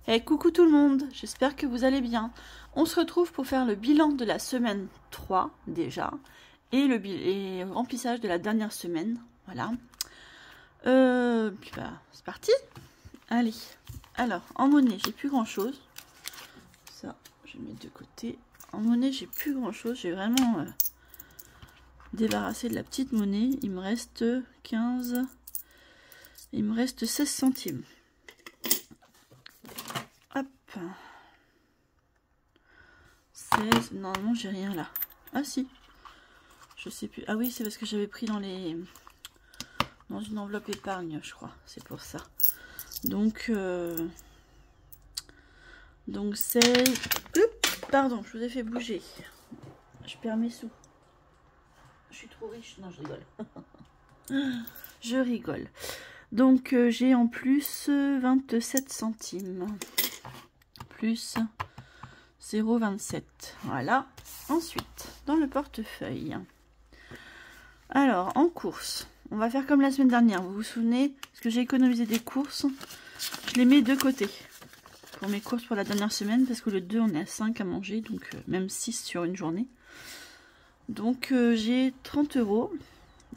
Hey, coucou tout le monde, j'espère que vous allez bien. On se retrouve pour faire le bilan de la semaine 3 déjà et le remplissage de la dernière semaine. Voilà. Puis bah, c'est parti. Allez. Alors, en monnaie, j'ai plus grand chose. Ça, je vais le mettre de côté. En monnaie, j'ai plus grand chose. J'ai vraiment débarrassé de la petite monnaie. Il me reste 15. Il me reste 16 centimes. Hop. 16. Normalement, j'ai rien là. Ah si. Je sais plus. Ah oui, c'est parce que j'avais pris dans une enveloppe épargne, je crois. C'est pour ça. Donc 16. Pardon, je vous ai fait bouger. Je perds mes sous. Je suis trop riche. Non, je rigole. Je rigole. Donc j'ai en plus 27 centimes. Plus 0,27. Voilà. Ensuite, dans le portefeuille. Alors, en course, on va faire comme la semaine dernière. Vous vous souvenez, parce que j'ai économisé des courses, je les mets de côté. Pour mes courses pour la dernière semaine, parce que le 2, on est à 5 à manger, donc même 6 sur une journée. Donc, j'ai 30 €.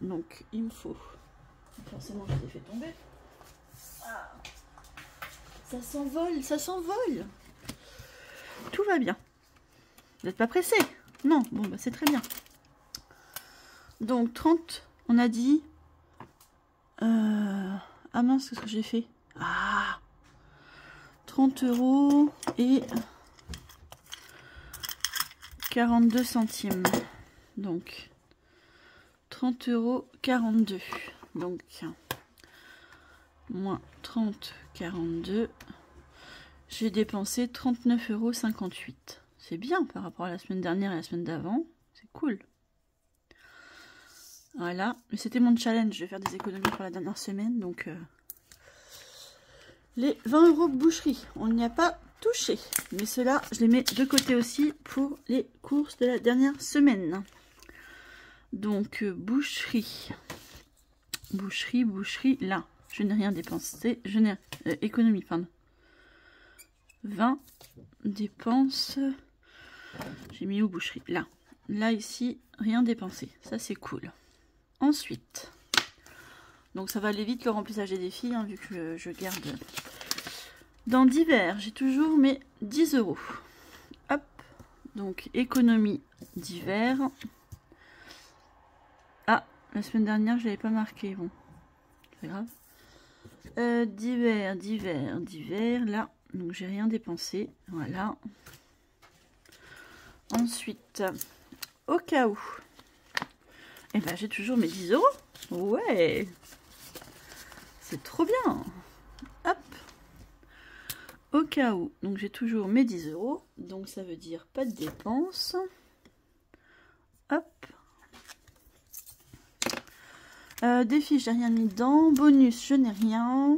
Donc, il me faut... Forcément, je les ai fait tomber. Ah, ça s'envole, ça s'envole. Tout va bien. Vous n'êtes pas pressé? Non, bon, bah c'est très bien. Donc, 30, on a dit... Ah mince, qu'est-ce que j'ai fait? Ah, 30 € et 42 centimes. Donc, 30 €, 42. Donc, moins 30, 42. J'ai dépensé 39,58 €. C'est bien par rapport à la semaine dernière et la semaine d'avant. C'est cool. Voilà. Mais c'était mon challenge de faire des économies pour la dernière semaine. Donc, les 20 € de boucherie, on n'y a pas touché. Mais ceux-là, je les mets de côté aussi pour les courses de la dernière semaine. Donc, boucherie. Boucherie, là. Je n'ai rien dépensé. Je n'ai... économie, pardon. 20 dépenses. J'ai mis où boucherie? Là. Là, ici, rien dépensé. Ça, c'est cool. Ensuite, donc ça va aller vite le remplissage des défis, hein, vu que je garde. Dans divers, j'ai toujours mes 10 €. Hop. Donc, économie divers. Ah, la semaine dernière, je l'avais pas marqué. Bon, c'est grave. Divers. Là, donc j'ai rien dépensé. Voilà. Ensuite, au cas où, et ben j'ai toujours mes 10 €. Ouais, c'est trop bien. Hop. Au cas où, donc j'ai toujours mes 10 €. Donc ça veut dire pas de dépenses. Hop. Défi, j'ai rien mis dedans. Bonus, je n'ai rien.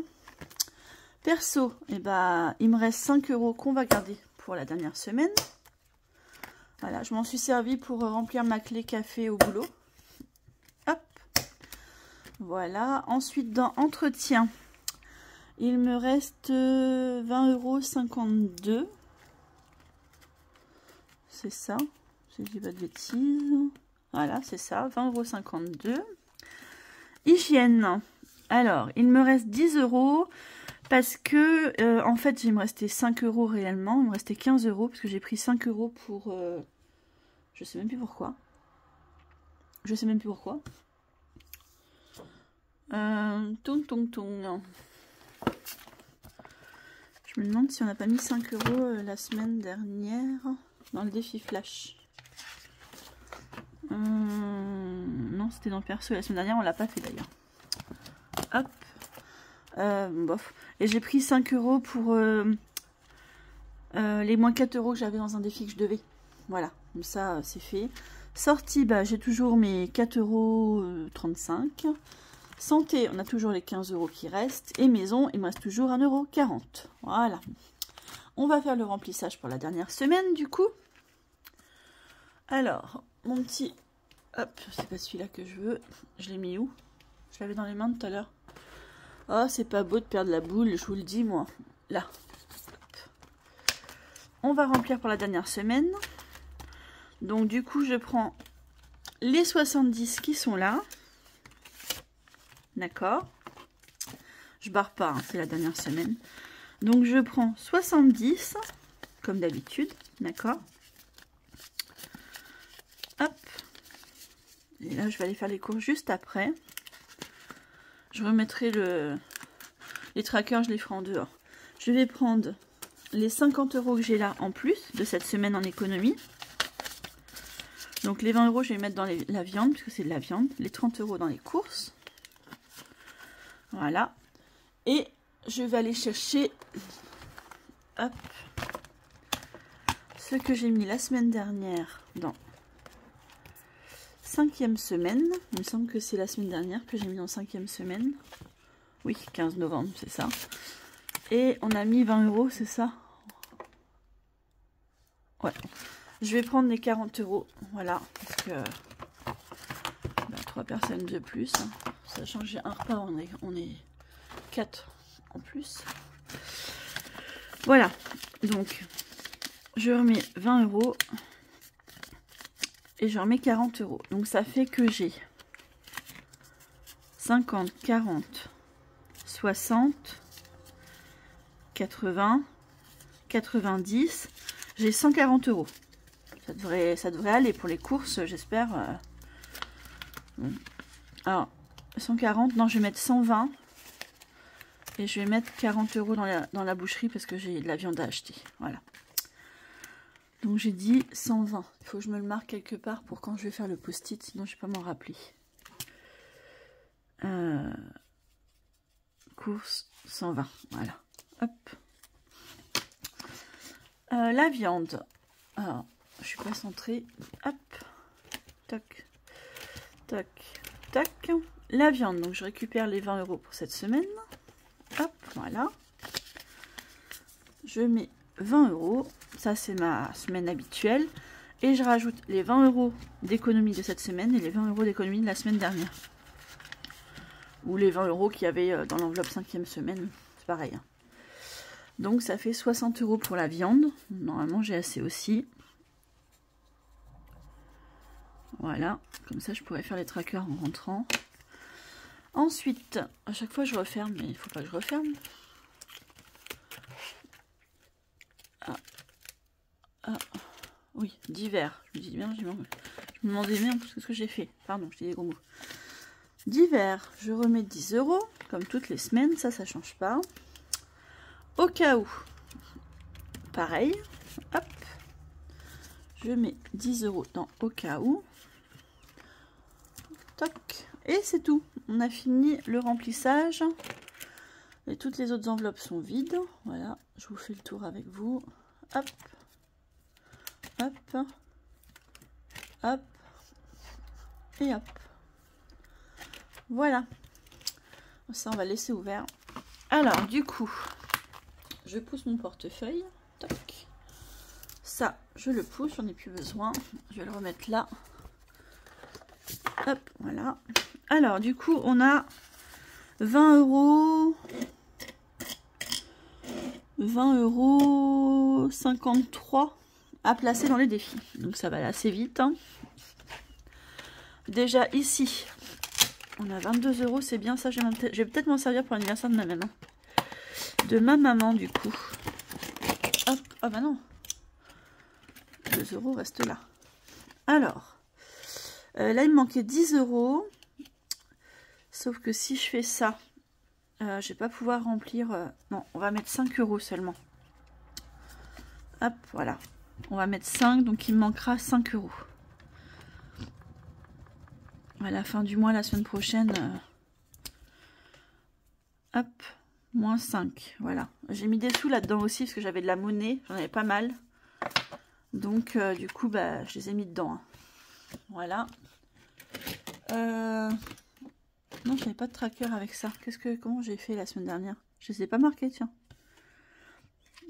Perso, et ben il me reste 5 € qu'on va garder pour la dernière semaine. Voilà, je m'en suis servi pour remplir ma clé café au boulot. Hop. Voilà. Ensuite, dans entretien, il me reste 20,52 €. C'est ça. Si je dis pas de bêtises. Voilà, c'est ça. 20,52 €. Hygiène. Alors, il me reste 10 € parce que, en fait, il me restait 5 € réellement. Il me restait 15 € parce que j'ai pris 5 € pour... je sais même plus pourquoi. Je me demande si on n'a pas mis 5 € la semaine dernière dans le défi flash. Non, c'était dans le perso la semaine dernière, on l'a pas fait d'ailleurs. Hop. Bof. Et j'ai pris 5 € pour les moins 4 € que j'avais dans un défi que je devais. Voilà, comme ça c'est fait. Sortie, bah, j'ai toujours mes 4,35 €. Santé, on a toujours les 15 € qui restent. Et maison, il me reste toujours 1,40 €. Voilà. On va faire le remplissage pour la dernière semaine du coup. Alors, mon petit... Hop, c'est pas celui-là que je veux. Je l'ai mis où? Je l'avais dans les mains tout à l'heure. Oh, c'est pas beau de perdre la boule, je vous le dis moi. Là. Hop. on va remplir pour la dernière semaine. Donc du coup, je prends les 70 qui sont là. D'accord. Je barre pas, hein, c'est la dernière semaine. Donc je prends 70, comme d'habitude. D'accord. Hop. Et là, je vais aller faire les courses juste après. Je remettrai les trackers, je les ferai en dehors. Je vais prendre les 50 € que j'ai là en plus de cette semaine en économie. Donc les 20 €, je vais les mettre dans la viande, puisque c'est de la viande. Les 30 € dans les courses. Voilà. Et je vais aller chercher hop, ce que j'ai mis la semaine dernière dans 5e semaine. Il me semble que c'est la semaine dernière que j'ai mis en 5e semaine. Oui, 15 novembre, c'est ça. Et on a mis 20 €, c'est ça? Ouais. Je vais prendre les 40 €. Voilà. Parce que 3 personnes de plus. Hein. Sachant que j'ai un repas, on est 4 en plus. Voilà. Donc, je remets 20 €. Et je remets 40 €. Donc, ça fait que j'ai 50, 40, 60, 80, 90. J'ai 140 €. Ça devrait aller pour les courses, j'espère. Bon. Alors, 140, non, je vais mettre 120. Et je vais mettre 40 € dans la boucherie parce que j'ai de la viande à acheter. Voilà. Donc j'ai dit 120. Il faut que je me le marque quelque part pour quand je vais faire le post-it, sinon je ne vais pas m'en rappeler. Course 120. Voilà. Hop. La viande. Alors, je suis pas centrée. Hop. Tac. Tac. Tac. La viande. Donc je récupère les 20 € pour cette semaine. Hop. Voilà. Je mets 20 €. Ça, c'est ma semaine habituelle. Et je rajoute les 20 € d'économie de cette semaine et les 20 € d'économie de la semaine dernière. Ou les 20 € qu'il y avait dans l'enveloppe 5e semaine. C'est pareil. Hein. Donc, ça fait 60 € pour la viande. Normalement, j'ai assez aussi. Voilà. Comme ça, je pourrais faire les trackers en rentrant. Ensuite, à chaque fois, je referme. Mais il ne faut pas que je referme. Oui, divers. Je me dis bien, je me demandais bien tout ce que j'ai fait. Pardon, je dis des gros mots. Divers, je remets 10 €, comme toutes les semaines, ça change pas. Au cas où, pareil, hop, je mets 10 € dans au cas où. Toc, et c'est tout. On a fini le remplissage. Et toutes les autres enveloppes sont vides. Voilà, je vous fais le tour avec vous. Hop. Hop, hop, et hop. Voilà. Ça, on va laisser ouvert. Alors, du coup, je pousse mon portefeuille. Toc. Ça, je le pousse, j'en ai plus besoin. Je vais le remettre là. Hop, voilà. Alors, du coup, on a 20 €. 20 € 53 à placer dans les défis. Donc ça va aller assez vite. Hein. Déjà ici, on a 22 €, c'est bien ça. Je vais peut-être m'en servir pour l'anniversaire de ma maman. De ma maman du coup. Hop, ah bah non. 2 € restent là. Alors, là il me manquait 10 €. Sauf que si je fais ça, je vais pas pouvoir remplir. Non, on va mettre 5 € seulement. Hop, voilà. On va mettre 5, donc il me manquera 5 €. À la fin du mois, la semaine prochaine. Hop, moins 5. Voilà. J'ai mis des sous là-dedans aussi parce que j'avais de la monnaie. J'en avais pas mal. Donc, du coup, bah, je les ai mis dedans. Hein. Voilà. Non, je n'avais pas de tracker avec ça. Comment j'ai fait la semaine dernière? Je ne les ai pas marqués, tiens.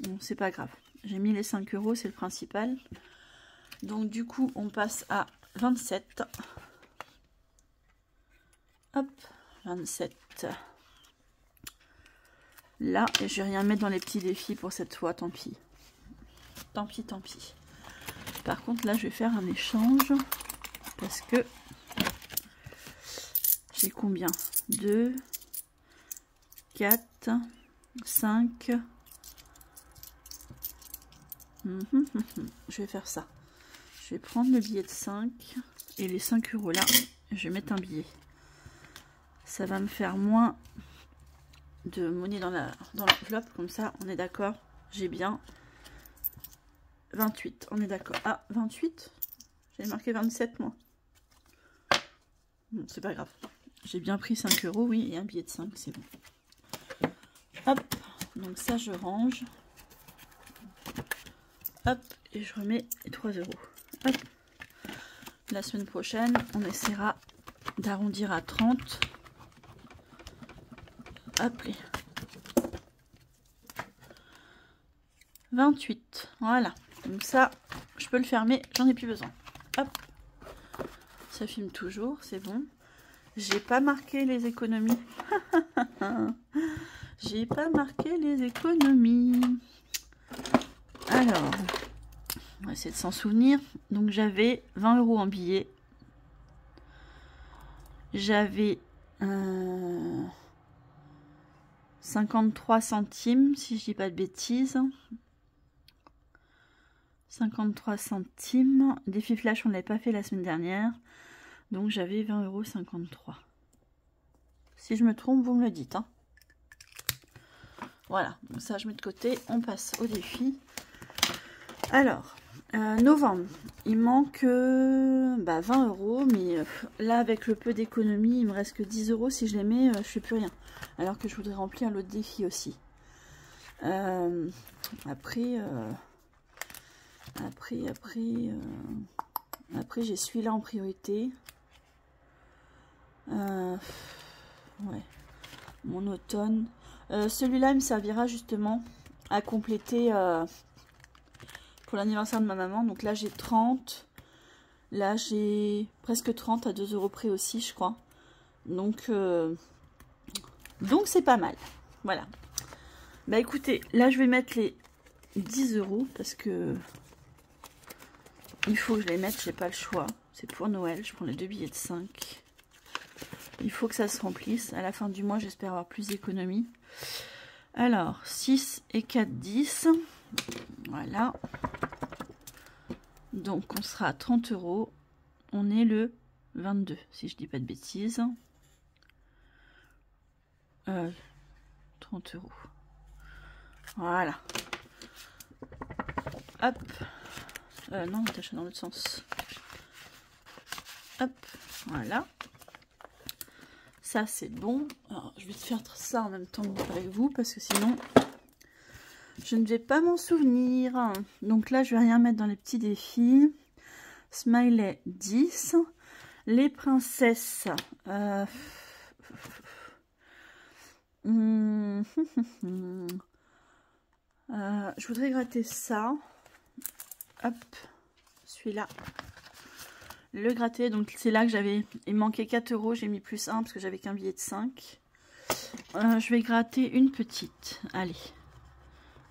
Bon, c'est pas grave. J'ai mis les 5 €, c'est le principal. Donc, du coup, on passe à 27. Hop, 27. Là, et je vais rien mettre dans les petits défis pour cette fois, tant pis. tant pis, tant pis. Par contre, là, je vais faire un échange. Parce que j'ai combien? 2, 4, 5. Je vais faire ça. Je vais prendre le billet de 5 et les 5 € là, je vais mettre un billet. Ça va me faire moins de monnaie dans l'enveloppe, comme ça, on est d'accord. J'ai bien 28, on est d'accord. Ah, 28? J'avais marqué 27 moi. Bon, c'est pas grave. J'ai bien pris 5 €, oui, et un billet de 5, c'est bon. Hop, donc ça je range. Hop, et je remets les 3 €. Hop. La semaine prochaine, on essaiera d'arrondir à 30. Hop, les 28. Voilà. Donc ça, je peux le fermer, j'en ai plus besoin. Hop. Ça filme toujours, c'est bon. J'ai pas marqué les économies. J'ai pas marqué les économies. Alors, on va essayer de s'en souvenir. Donc j'avais 20 € en billets. J'avais 53 centimes, si je dis pas de bêtises. 53 centimes. Défi flash, on ne l'avait pas fait la semaine dernière. Donc j'avais 20,53 €. Si je me trompe, vous me le dites. Hein. Voilà, donc ça je mets de côté. On passe au défi. Alors, novembre, il manque 20 €, mais là avec le peu d'économie, il me reste que 10 €. Si je les mets, je fais plus rien. Alors que je voudrais remplir l'autre défi aussi. Après, j'ai celui-là en priorité. Ouais, mon automne. Celui-là, il me servira justement à compléter pour l'anniversaire de ma maman. Donc là, j'ai 30. Là, j'ai presque 30 à 2 € près aussi, je crois. Donc c'est pas mal. Voilà. Bah écoutez, là, je vais mettre les 10 € parce que il faut que je les mette, j'ai pas le choix. C'est pour Noël, je prends les 2 billets de 5. Il faut que ça se remplisse. À la fin du mois, j'espère avoir plus d'économies. Alors, 6 et 4, 10. Voilà. Donc, on sera à 30 €. On est le 22, si je dis pas de bêtises. 30 €. Voilà. Hop. Non, on tâche dans l'autre sens. Hop. Voilà. Ça, c'est bon. Alors, je vais faire ça en même temps avec vous parce que sinon, je ne vais pas m'en souvenir. Donc là, je vais rien mettre dans les petits défis. Smiley 10. Les princesses. Je voudrais gratter ça. Hop. Celui-là. Le gratter, donc c'est là que j'avais, il manquait 4 €, j'ai mis plus 1 parce que j'avais qu'un billet de 5. Je vais gratter une petite, allez.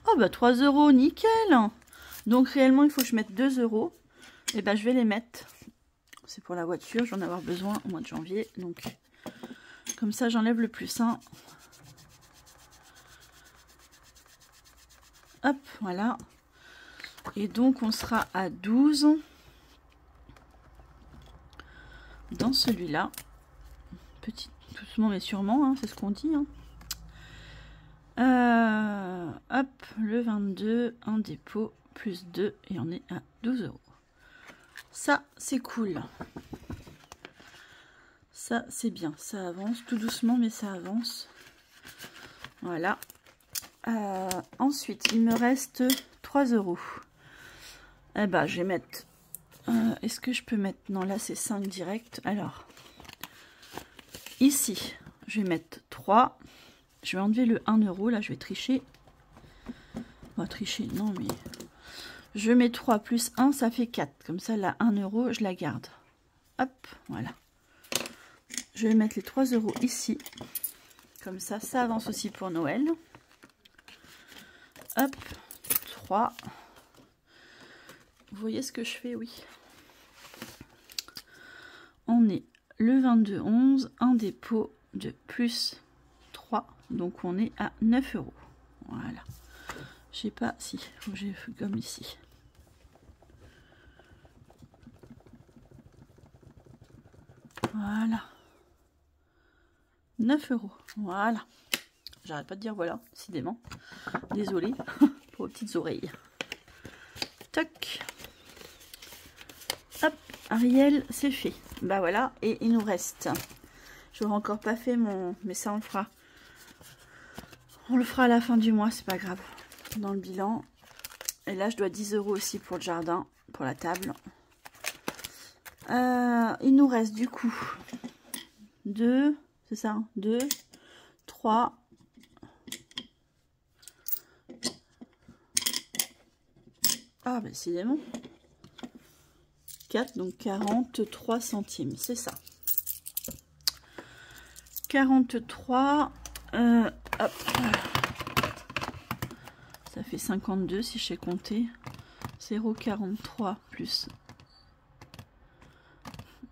Oh bah 3 €, nickel. Donc réellement il faut que je mette 2 €. Et bah je vais les mettre, c'est pour la voiture, j'en ai avoir besoin au mois de janvier. Donc comme ça j'enlève le plus 1. Hop, voilà. Et donc on sera à 12. Dans celui-là, petit, doucement mais sûrement, hein, c'est ce qu'on dit. Hein. Hop, le 22, un dépôt, plus 2, et on est à 12 €. Ça, c'est cool. Ça, c'est bien. Ça avance tout doucement, mais ça avance. Voilà. Ensuite, il me reste 3 €. Eh ben, je vais mettre... Est-ce que je peux mettre... Non, là, c'est 5 direct. Alors, ici, je vais mettre 3. Je vais enlever le 1 €. Là, je vais tricher. On va tricher, non, mais... Je mets 3 plus 1, ça fait 4. Comme ça, là, 1 €, je la garde. Hop, voilà. Je vais mettre les 3 € ici. Comme ça, ça avance aussi pour Noël. Hop, 3. Vous voyez ce que je fais? Oui. On est le 22/11, un dépôt de plus 3. Donc on est à 9 €. Voilà. Je sais pas si j'ai comme ici. Voilà. 9 €. Voilà. J'arrête pas de dire voilà, décidément. Désolée pour vos petites oreilles. Toc. Hop, Ariel, c'est fait. Bah voilà, et il nous reste. J'aurais encore pas fait mon... Mais ça, on le fera. On le fera à la fin du mois, c'est pas grave. Dans le bilan. Et là, je dois 10 € aussi pour le jardin, pour la table. Il nous reste du coup 2, c'est ça, 2, 3, ah ben décidément 4, donc 43 centimes, c'est ça. 43, hop, ça fait 52 si je sais compter. 0,43 plus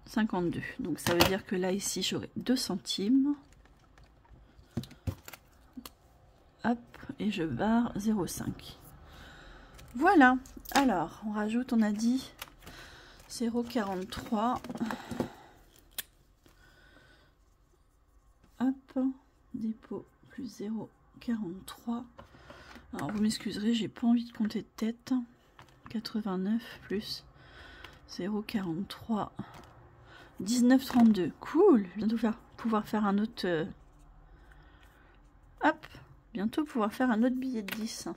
52. Donc ça veut dire que là, ici, j'aurai 2 centimes. Hop, et je barre 0,5. Voilà. Alors, on rajoute, on a dit 0,43. Hop, dépôt plus 0,43. Alors, vous m'excuserez, j'ai pas envie de compter de tête. 89 plus 0,43. 19,32. Cool. Bientôt pouvoir faire un autre... Hop. Bientôt pouvoir faire un autre billet de 10.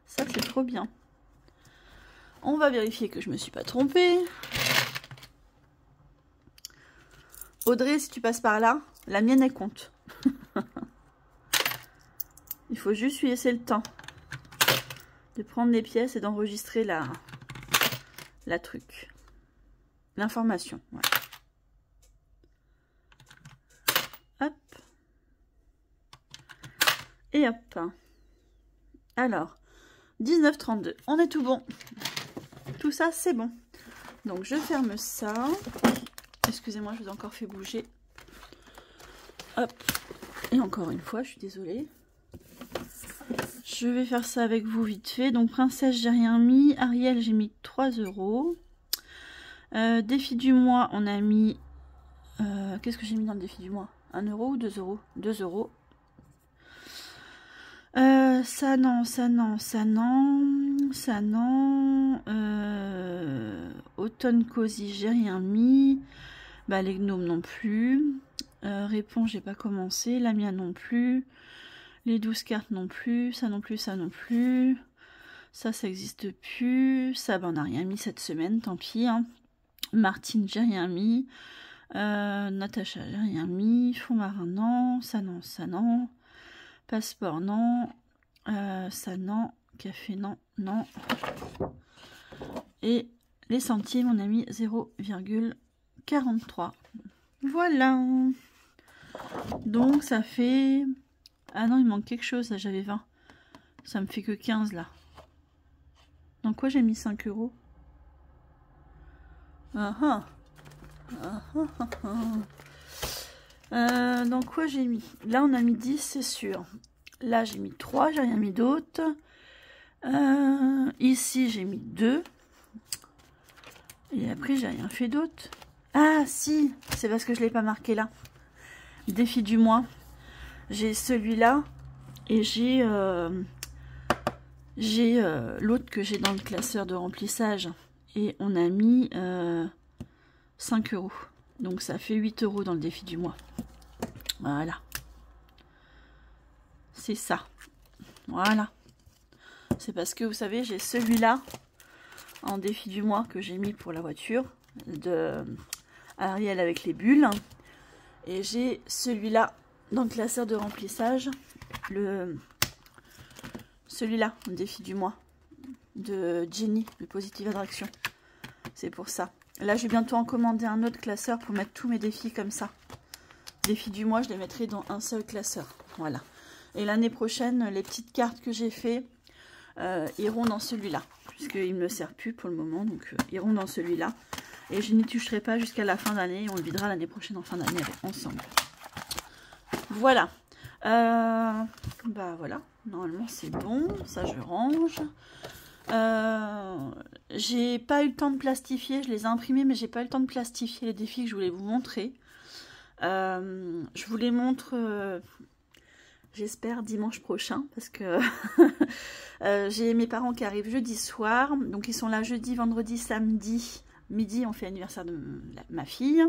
Ça, c'est trop bien. On va vérifier que je me suis pas trompée. Audrey, si tu passes par là, la mienne, elle compte. Il faut juste lui laisser le temps de prendre les pièces et d'enregistrer la truc. L'information. Voilà. Hop. Et hop. Alors, 19,32. On est tout bon. Tout ça, c'est bon. Donc, je ferme ça. Excusez-moi, je vous ai encore fait bouger. Hop. Et encore une fois, je suis désolée. Je vais faire ça avec vous vite fait. Donc, princesse, j'ai rien mis. Ariel, j'ai mis 3 €. Défi du mois, on a mis... qu'est-ce que j'ai mis dans le défi du mois? 1 € ou 2 €? 2 €. Ça non, ça non, ça non, ça non. Automne cosy, j'ai rien mis. Bah les gnomes non plus. Réponse, j'ai pas commencé. La mienne non plus. Les 12 cartes non plus. Ça non plus, ça non plus. Ça existe plus. Ça, bah on n'a rien mis cette semaine, tant pis. Hein. Martine, j'ai rien mis. Natacha, j'ai rien mis. Fond marin, non. Ça non, ça non. Passeport, non. Ça, non. Café, non. Non. Et les centimes, on a mis 0,43. Voilà. Donc, ça fait... Ah non, il manque quelque chose, là, j'avais 20. Ça me fait que 15, là. Dans quoi j'ai mis 5 €? Ah ah. Dans quoi j'ai mis? Là, on a mis 10, c'est sûr. Là, j'ai mis 3, j'ai rien mis d'autre. Ici, j'ai mis 2. Et après, j'ai rien fait d'autre. Ah, si, c'est parce que je ne l'ai pas marqué là. Défi du mois. J'ai celui-là et j'ai l'autre que j'ai dans le classeur de remplissage. Et on a mis 5 €. Donc, ça fait 8 € dans le défi du mois. Voilà. C'est ça. Voilà. C'est parce que, vous savez, j'ai celui-là en défi du mois que j'ai mis pour la voiture de Ariel avec les bulles. Et j'ai celui-là dans le classeur de remplissage. Celui-là, le défi du mois de Jenny, le Positive Attraction. C'est pour ça. Là, je vais bientôt en commander un autre classeur pour mettre tous mes défis comme ça. Défis du mois, je les mettrai dans un seul classeur. Voilà. Et l'année prochaine, les petites cartes que j'ai fait, iront dans celui-là. Puisqu'il ne me sert plus pour le moment, donc iront dans celui-là. Et je n'y toucherai pas jusqu'à la fin d'année. On le videra l'année prochaine en fin d'année ensemble. Voilà. Bah voilà. Normalement c'est bon. Ça je range. J'ai pas eu le temps de plastifier. Je les ai imprimés, mais j'ai pas eu le temps de plastifier les défis que je voulais vous montrer. Je vous les montre... j'espère dimanche prochain parce que j'ai mes parents qui arrivent jeudi soir. Donc ils sont là jeudi, vendredi, samedi, midi. On fait l'anniversaire de ma fille.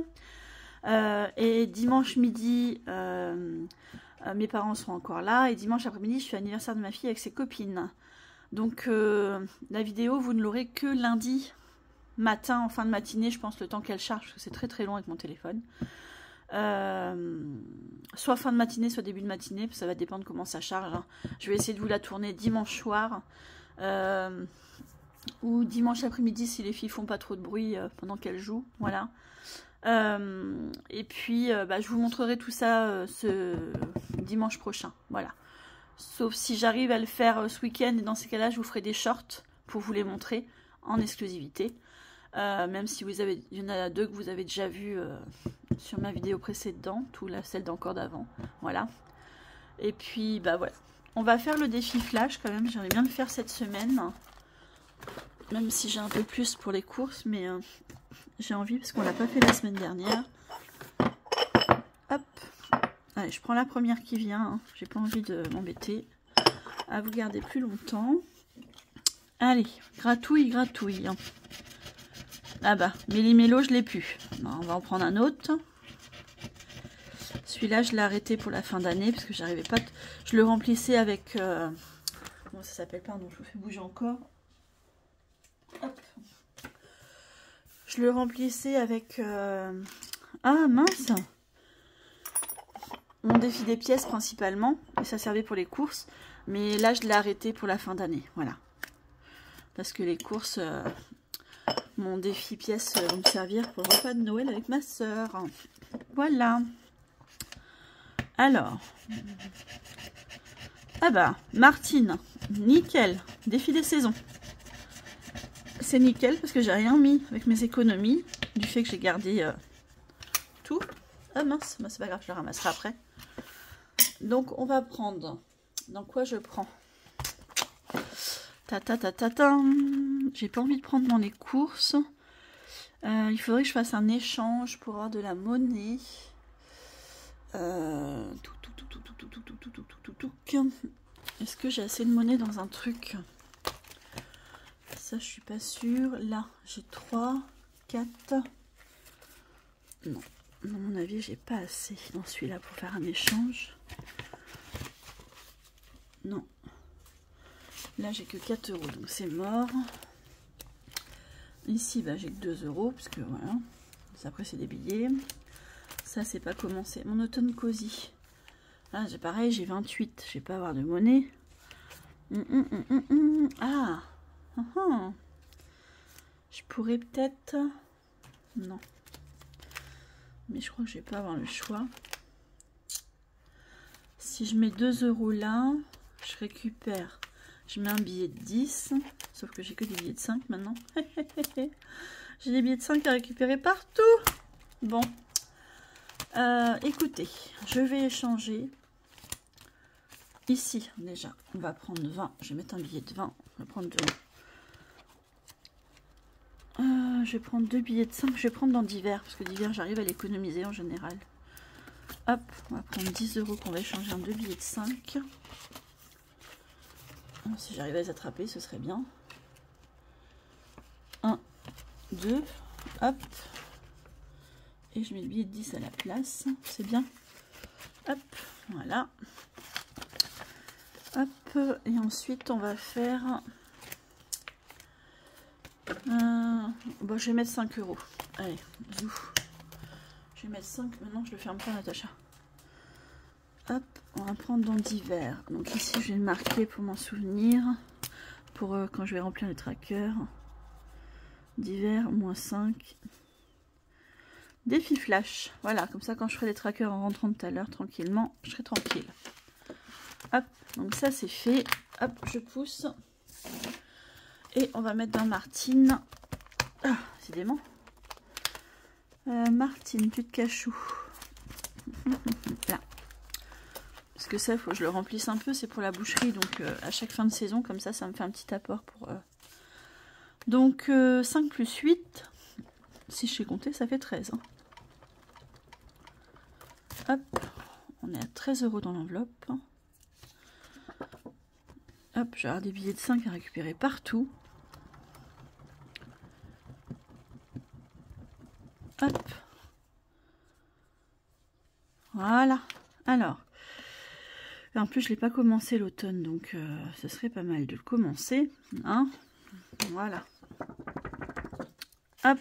Et dimanche midi, mes parents seront encore là. Et dimanche après-midi, je fais l'anniversaire de ma fille avec ses copines. Donc la vidéo, vous ne l'aurez que lundi matin, en fin de matinée. Je pense le temps qu'elle charge parce que c'est très très long avec mon téléphone. Soit fin de matinée, soit début de matinée, ça va dépendre comment ça charge, hein. Je vais essayer de vous la tourner dimanche soir ou dimanche après-midi si les filles font pas trop de bruit pendant qu'elles jouent, voilà. Et puis je vous montrerai tout ça ce dimanche prochain, voilà. Sauf si j'arrive à le faire ce week-end, et dans ces cas-là je vous ferai des shorts pour vous les montrer en exclusivité. Même si vous avez, il y en a deux que vous avez déjà vu sur ma vidéo précédente ou celle d'encore d'avant, voilà. Et puis voilà, on va faire le défi flash quand même. J'aimerais bien le faire cette semaine, même si j'ai un peu plus pour les courses, mais j'ai envie parce qu'on l'a pas fait la semaine dernière. Hop, allez, je prends la première qui vient, hein. J'ai pas envie de m'embêter à vous garder plus longtemps. Allez, gratouille, gratouille. Ah bah, Méli-Mélo, je l'ai plus. Bon, on va en prendre un autre. Celui-là, je l'ai arrêté pour la fin d'année parce que j'arrivais pas. Je le remplissais avec. Comment ça s'appelle? Pardon, je vous fais bouger encore. Hop. Je le remplissais avec. Ah mince! Mon défi des pièces principalement. Et ça servait pour les courses. Mais là, je l'ai arrêté pour la fin d'année. Voilà. Parce que les courses. Mon défi pièces va me servir pour le repas de Noël avec ma soeur. Voilà. Alors. Ah bah, Martine. Nickel. Défi des saisons. C'est nickel parce que j'ai rien mis avec mes économies. Du fait que j'ai gardé tout. Ah mince, bah, c'est pas grave, je le ramasserai après. Donc on va prendre. Dans quoi je prends? J'ai pas envie de prendre dans les courses. Il faudrait que je fasse un échange pour avoir de la monnaie. Est-ce que j'ai assez de monnaie dans un truc? Ça, je suis pas sûre. Là, j'ai 3, 4. Non, à mon avis, j'ai pas assez dans celui-là pour faire un échange. Non. Là, j'ai que 4 €, donc c'est mort. Ici, j'ai que 2 €, parce que voilà. Après, c'est des billets. Ça, c'est pas commencé. Mon automne cosy. Là, j'ai pareil, j'ai 28. Je vais pas avoir de monnaie. Ah. Je pourrais peut-être... Non. Mais je crois que je vais pas avoir le choix. Si je mets 2 € là, je récupère... Je mets un billet de 10, sauf que j'ai que des billets de 5 maintenant. J'ai des billets de 5 à récupérer partout. Bon. Écoutez, je vais échanger. Ici, déjà, on va prendre 20. Je vais mettre un billet de 20. On va prendre 2. Je vais prendre 2 billets de 5. Je vais prendre dans divers, parce que divers, j'arrive à l'économiser en général. Hop, on va prendre 10 € qu'on va échanger en 2 billets de 5. Si j'arrive à les attraper, ce serait bien. 1, 2, hop. Et je mets le billet de 10 à la place. C'est bien. Hop, voilà. Hop, et ensuite on va faire... je vais mettre 5 €. Allez, zou. Je vais mettre 5. Maintenant, je le ferme pas, Natacha. Hop, on va prendre dans divers. Donc ici, je vais le marquer pour m'en souvenir. Pour quand je vais remplir le tracker. Divers, moins 5. Défi flash. Voilà, comme ça, quand je ferai les trackers en rentrant tout à l'heure, tranquillement, je serai tranquille. Hop, donc ça, c'est fait. Hop, je pousse. Et on va mettre dans Martine. Ah, décidément. Martine, tu de cachou. Là. Parce que ça, il faut que je le remplisse un peu. C'est pour la boucherie. Donc, à chaque fin de saison, comme ça me fait un petit apport pour... Donc, 5 plus 8. Si je sais compter, ça fait 13. Hein. Hop. On est à 13 € dans l'enveloppe. Hop, j'ai avoir des billets de 5 à récupérer partout. Hop. Voilà. Alors. En plus, je ne l'ai pas commencé l'automne, donc ce serait pas mal de le commencer. Hein, voilà. Hop.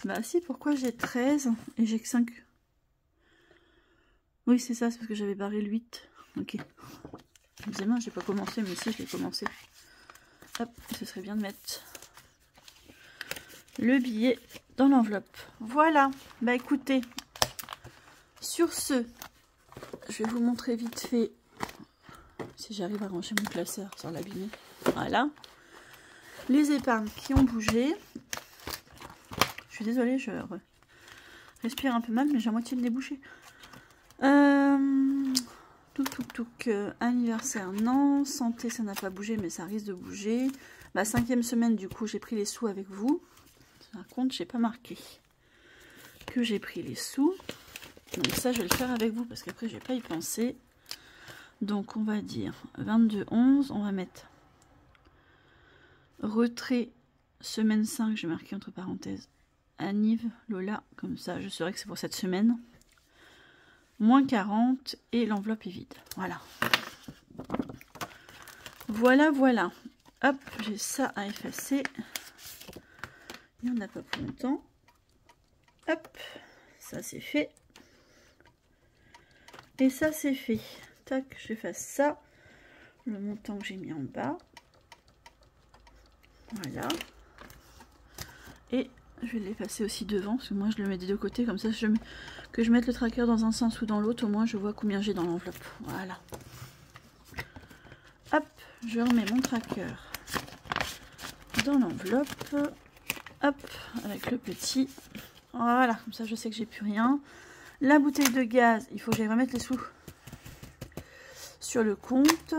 Bah si, pourquoi j'ai 13 et j'ai que 5? Oui, c'est ça, c'est parce que j'avais barré le 8. Ok. Évidemment, j'ai pas commencé, mais si, je l'ai commencé. Hop, ce serait bien de mettre le billet dans l'enveloppe. Voilà. Bah écoutez, sur ce, je vais vous montrer vite fait, si j'arrive à ranger mon classeur sans l'abîmer. Voilà. Les épargnes qui ont bougé. Je suis désolée, je respire un peu mal, mais j'ai à moitié le nez bouché. Anniversaire, non. Santé, ça n'a pas bougé, mais ça risque de bouger. Ma 5e semaine, du coup, j'ai pris les sous avec vous. Par contre, j'ai pas marqué que j'ai pris les sous. Donc ça, je vais le faire avec vous, parce qu'après, je vais pas y penser. Donc, on va dire 22-11. On va mettre retrait, semaine 5, j'ai marqué entre parenthèses. Anniv, Lola, comme ça, je saurai que c'est pour cette semaine. Moins 40 et l'enveloppe est vide. Voilà. Voilà, voilà. Hop, j'ai ça à effacer. Il n'y en a pas pour longtemps. Hop, ça c'est fait. Et ça c'est fait. Tac, j'efface ça. Le montant que j'ai mis en bas. Voilà. Et je vais l'effacer aussi devant, parce que moi je le mets des deux côtés, comme ça que je mette le tracker dans un sens ou dans l'autre, au moins je vois combien j'ai dans l'enveloppe. Voilà. Hop, je remets mon tracker dans l'enveloppe. Hop, avec le petit. Voilà, comme ça je sais que j'ai plus rien. La bouteille de gaz, il faut que j'aille remettre les sous sur le compte.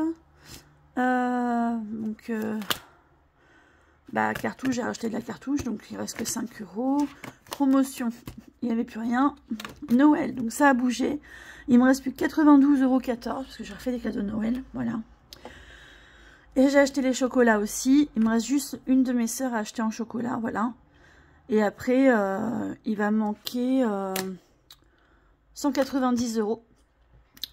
Cartouche, j'ai racheté de la cartouche, donc il reste que 5 €. Promotion, il n'y avait plus rien. Noël, donc ça a bougé. Il me reste plus que 92,14 €, parce que j'ai refait des cadeaux de Noël, voilà. Et j'ai acheté les chocolats aussi. Il me reste juste une de mes sœurs à acheter en chocolat, voilà. Et après, il va manquer 190 €.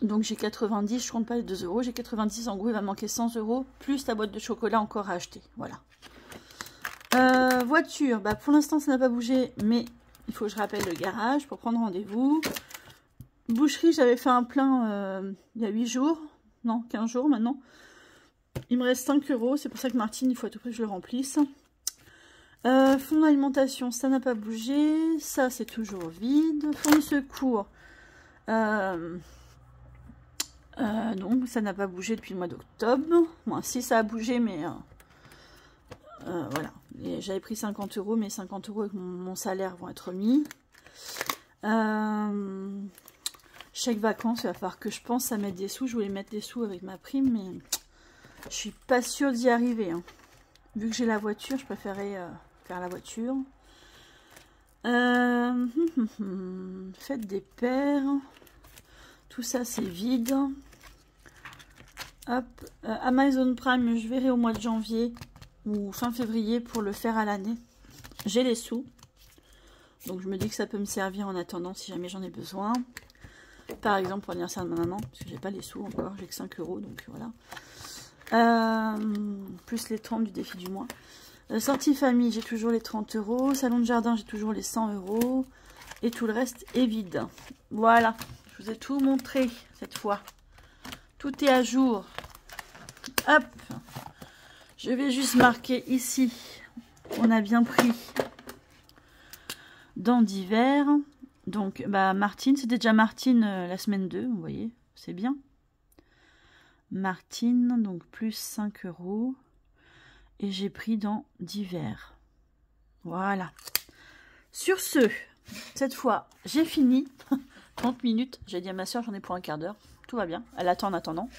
Donc j'ai 90, je compte pas les 2 €, j'ai 90, en gros il va manquer 100 € plus la boîte de chocolat encore à acheter, voilà. Voiture, bah pour l'instant ça n'a pas bougé, mais il faut que je rappelle le garage pour prendre rendez-vous. Boucherie, j'avais fait un plein il y a 8 jours, non 15 jours maintenant. Il me reste 5 €, c'est pour ça que Martine, il faut à tout prix que je le remplisse. Fonds d'alimentation, ça n'a pas bougé, ça c'est toujours vide. Fonds de secours, donc ça n'a pas bougé depuis le mois d'octobre. Bon, si ça a bougé, mais voilà. J'avais pris 50 €, mais 50 € avec mon salaire vont être mis. Chèque vacances, il va falloir que je pense à mettre des sous. Je voulais mettre des sous avec ma prime, mais je suis pas sûre d'y arriver. Hein. Vu que j'ai la voiture, je préférais faire la voiture. Fête des pères. Tout ça, c'est vide. Hop. Amazon Prime, je verrai au mois de janvier ou fin février pour le faire à l'année. J'ai les sous. Donc, je me dis que ça peut me servir en attendant si jamais j'en ai besoin. Par exemple, pour l'anniversaire de ma maman, parce que j'ai pas les sous encore. J'ai que 5 €, donc voilà. Plus les 30 du défi du mois. Sortie famille, j'ai toujours les 30 €. Salon de jardin, j'ai toujours les 100 €. Et tout le reste est vide. Voilà. Je vous ai tout montré cette fois. Tout est à jour. Hop. Je vais juste marquer ici. On a bien pris dans divers. Donc, bah, Martine. C'était déjà Martine la semaine 2. Vous voyez, c'est bien. Martine, donc plus 5 €. et j'ai pris dans divers. Voilà. Sur ce, cette fois, j'ai fini. 30 minutes. J'ai dit à ma soeur, j'en ai pour un quart d'heure. Tout va bien. Elle attend en attendant.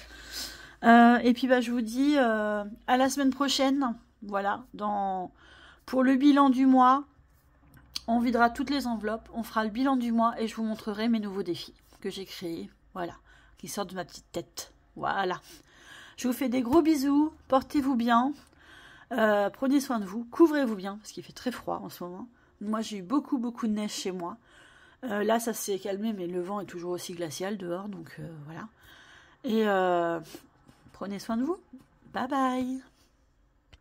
Et puis, bah, je vous dis à la semaine prochaine. Voilà. Pour le bilan du mois, on videra toutes les enveloppes. On fera le bilan du mois et je vous montrerai mes nouveaux défis que j'ai créés. Voilà. Qui sortent de ma petite tête. Voilà. Je vous fais des gros bisous. Portez-vous bien. Prenez soin de vous. Couvrez-vous bien parce qu'il fait très froid en ce moment. Moi, j'ai eu beaucoup de neige chez moi. Là, ça s'est calmé, mais le vent est toujours aussi glacial dehors, donc voilà. Et prenez soin de vous. Bye bye.